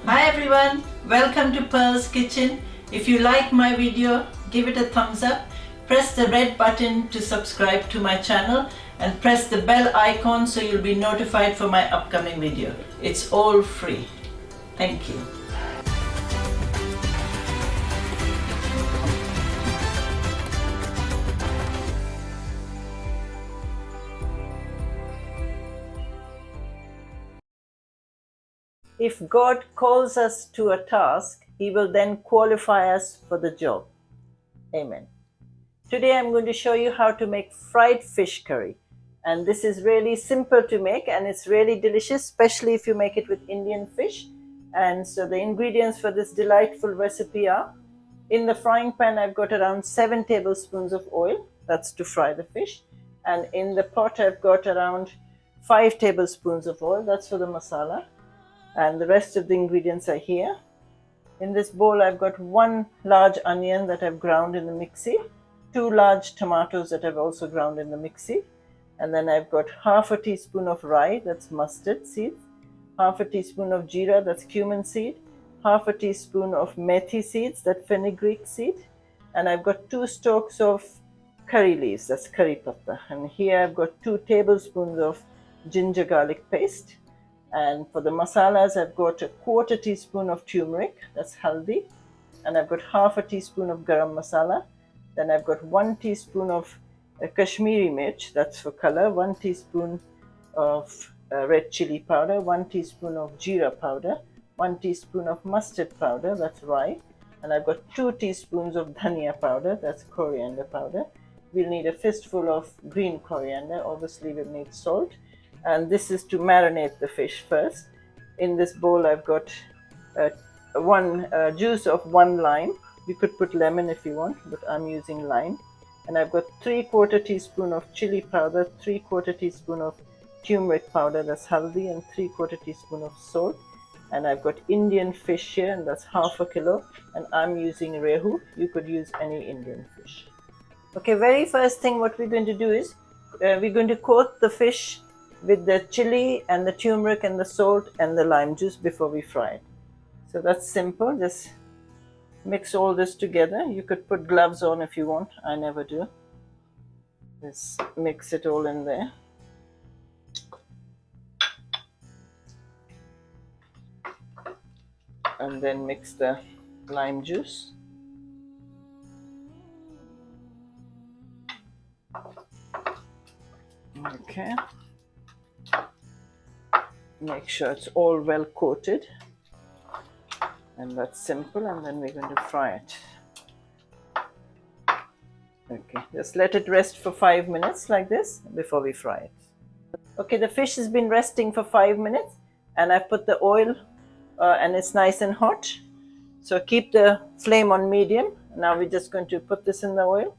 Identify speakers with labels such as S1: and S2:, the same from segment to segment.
S1: Hi everyone, welcome to Pearl's Kitchen. If you like my video, give it a thumbs up, press the red button to subscribe to my channel and press the bell icon so you'll be notified for my upcoming video. It's all free. Thank you. If God calls us to a task, He will then qualify us for the job. Amen. Today I'm going to show you how to make fried fish curry. And this is really simple to make and it's really delicious, especially if you make it with Indian fish. And so the ingredients for this delightful recipe are, in the frying pan I've got around 7 tablespoons of oil, that's to fry the fish. And in the pot I've got around 5 tablespoons of oil, that's for the masala. And the rest of the ingredients are here. In this bowl I've got 1 large onion that I've ground in the mixie, 2 large tomatoes that I've also ground in the mixie, and then I've got half a teaspoon of rye, that's mustard seed, half a teaspoon of jeera, that's cumin seed, half a teaspoon of methi seeds, that's fenugreek seed, and I've got 2 stalks of curry leaves, that's curry patta, and here I've got 2 tablespoons of ginger garlic paste. And for the masalas, I've got a 1/4 teaspoon of turmeric, that's haldi, and I've got half a teaspoon of garam masala. Then I've got 1 teaspoon of Kashmiri Mitch, that's for color, 1 teaspoon of red chili powder, 1 teaspoon of jeera powder, 1 teaspoon of mustard powder, that's rye, and I've got 2 teaspoons of dhania powder, that's coriander powder. We'll need a fistful of green coriander, obviously we'll need salt. And this is to marinate the fish first. In this bowl I've got juice of 1 lime. You could put lemon if you want, but I'm using lime. And I've got 3/4 teaspoon of chili powder, 3/4 teaspoon of turmeric powder, that's haldi, and 3/4 teaspoon of salt. And I've got Indian fish here, and that's half a kilo. And I'm using Rohu. You could use any Indian fish. Okay, very first thing what we're going to do is we're going to coat the fish with the chili and the turmeric and the salt and the lime juice before we fry it. So that's simple, just mix all this together. You could put gloves on if you want, I never do. Just mix it all in there. And then mix the lime juice. Okay. Make sure it's all well coated, and that's simple, and then we're going to fry it. Okay, just let it rest for 5 minutes like this before we fry it. Okay, the fish has been resting for 5 minutes and I've put the oil and it's nice and hot, so keep the flame on medium. Now we're just going to put this in the oil.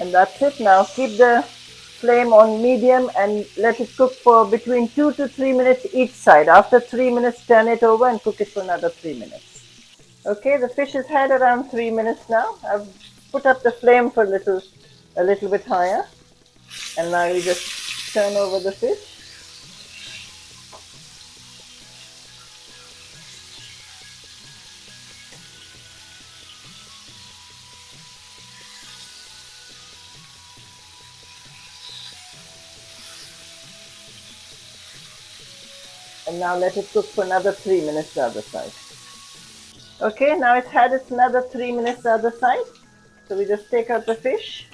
S1: And that's it. Now keep the flame on medium and let it cook for between 2 to 3 minutes each side. After 3 minutes, turn it over and cook it for another 3 minutes. Okay, the fish has had around 3 minutes now. I've put up the flame for a little bit higher. And now you just turn over the fish. And now let it cook for another 3 minutes the other side. Okay, now it's had its another 3 minutes the other side. So we just take out the fish,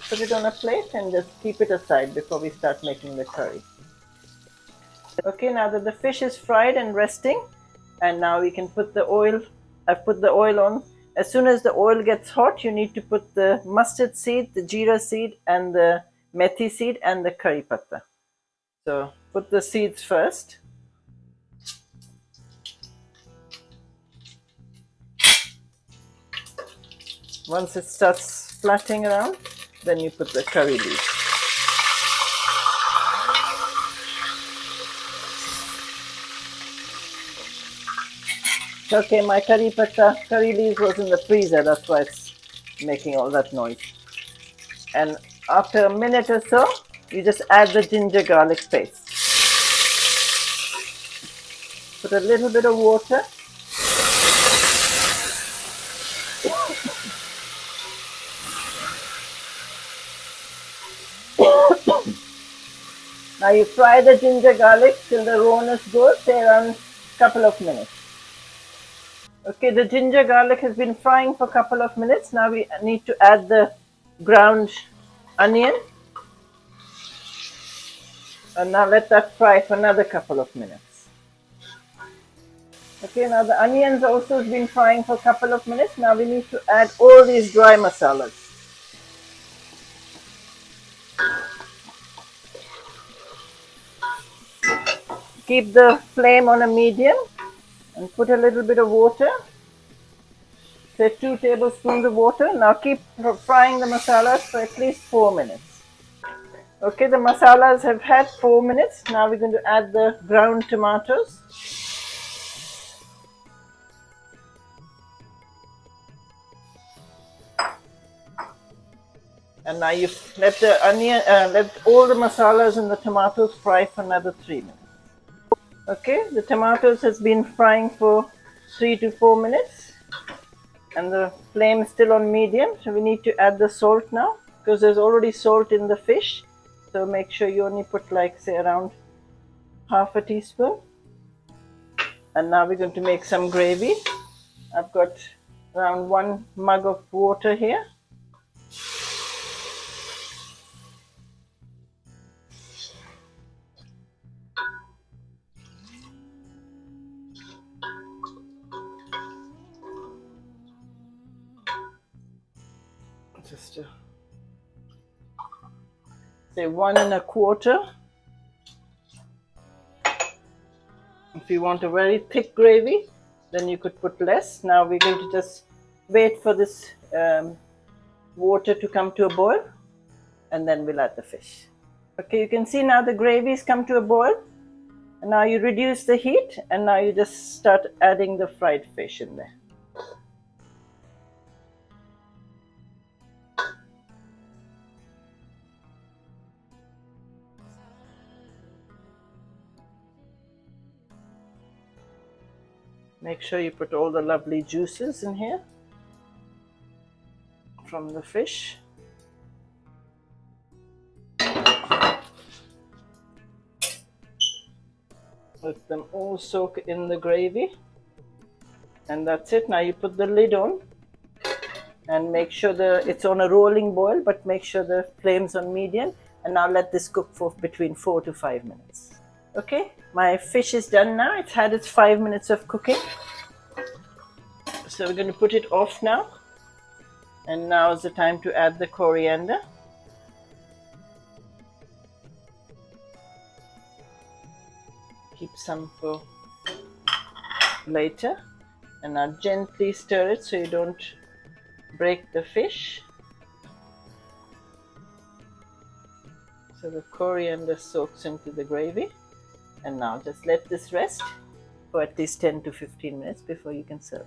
S1: put it on a plate and just keep it aside before we start making the curry. Okay, now that the fish is fried and resting, and now we can put the oil. I've put the oil on. As soon as the oil gets hot, you need to put the mustard seed, the jeera seed, and the methi seed, and the curry patta. So put the seeds first. Once it starts splatting around, then you put the curry leaves. Okay, my curry leaves was in the freezer. That's why it's making all that noise. And after a minute or so, you just add the ginger garlic paste. Put a little bit of water. Now you fry the ginger garlic till the rawness goes, say around a couple of minutes. Okay, the ginger garlic has been frying for a couple of minutes. Now we need to add the ground onion. And now let that fry for another couple of minutes. Okay, now the onions also has been frying for a couple of minutes. Now we need to add all these dry masalas. Keep the flame on a medium and put a little bit of water. Say 2 tablespoons of water. Now keep frying the masalas for at least 4 minutes. Okay, the masalas have had 4 minutes. Now we're going to add the ground tomatoes. And now you let the let all the masalas and the tomatoes fry for another 3 minutes. Okay, the tomatoes has been frying for 3 to 4 minutes. And the flame is still on medium. So we need to add the salt now, because there's already salt in the fish. So make sure you only put like say around half a teaspoon. And now we're going to make some gravy. I've got around 1 mug of water here. Just say 1 1/4. If you want a very thick gravy, then you could put less. Now we're going to just wait for this water to come to a boil, and then we'll add the fish. Okay, you can see now the gravy's come to a boil. And now you reduce the heat, and now you just start adding the fried fish in there. Make sure you put all the lovely juices in here from the fish. Let them all soak in the gravy. And that's it. Now you put the lid on and make sure it's on a rolling boil, but make sure the flame's on medium. And now let this cook for between 4 to 5 minutes. Okay, my fish is done now. It's had its 5 minutes of cooking. So we're going to put it off now. And now is the time to add the coriander. Keep some for later. And now gently stir it so you don't break the fish. So the coriander soaks into the gravy. And now just let this rest for at least 10 to 15 minutes before you can serve it.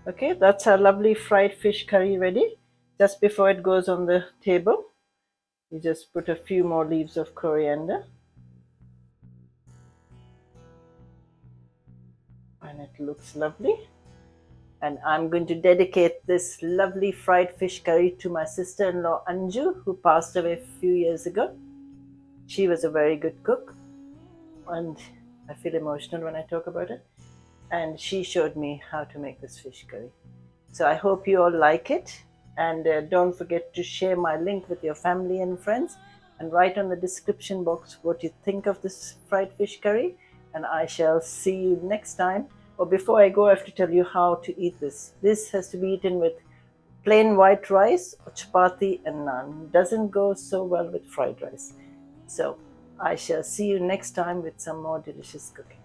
S1: Okay, that's our lovely fried fish curry ready. Just before it goes on the table, you just put a few more leaves of coriander. And it looks lovely. And I'm going to dedicate this lovely fried fish curry to my sister-in-law Anju, who passed away a few years ago. She was a very good cook, and I feel emotional when I talk about it. And she showed me how to make this fish curry. So I hope you all like it. And don't forget to share my link with your family and friends, and write on the description box what you think of this fried fish curry. And I shall see you next time. Or before I go, I have to tell you how to eat this. This has to be eaten with plain white rice or chapati and naan. Doesn't go so well with fried rice. So I shall see you next time with some more delicious cooking.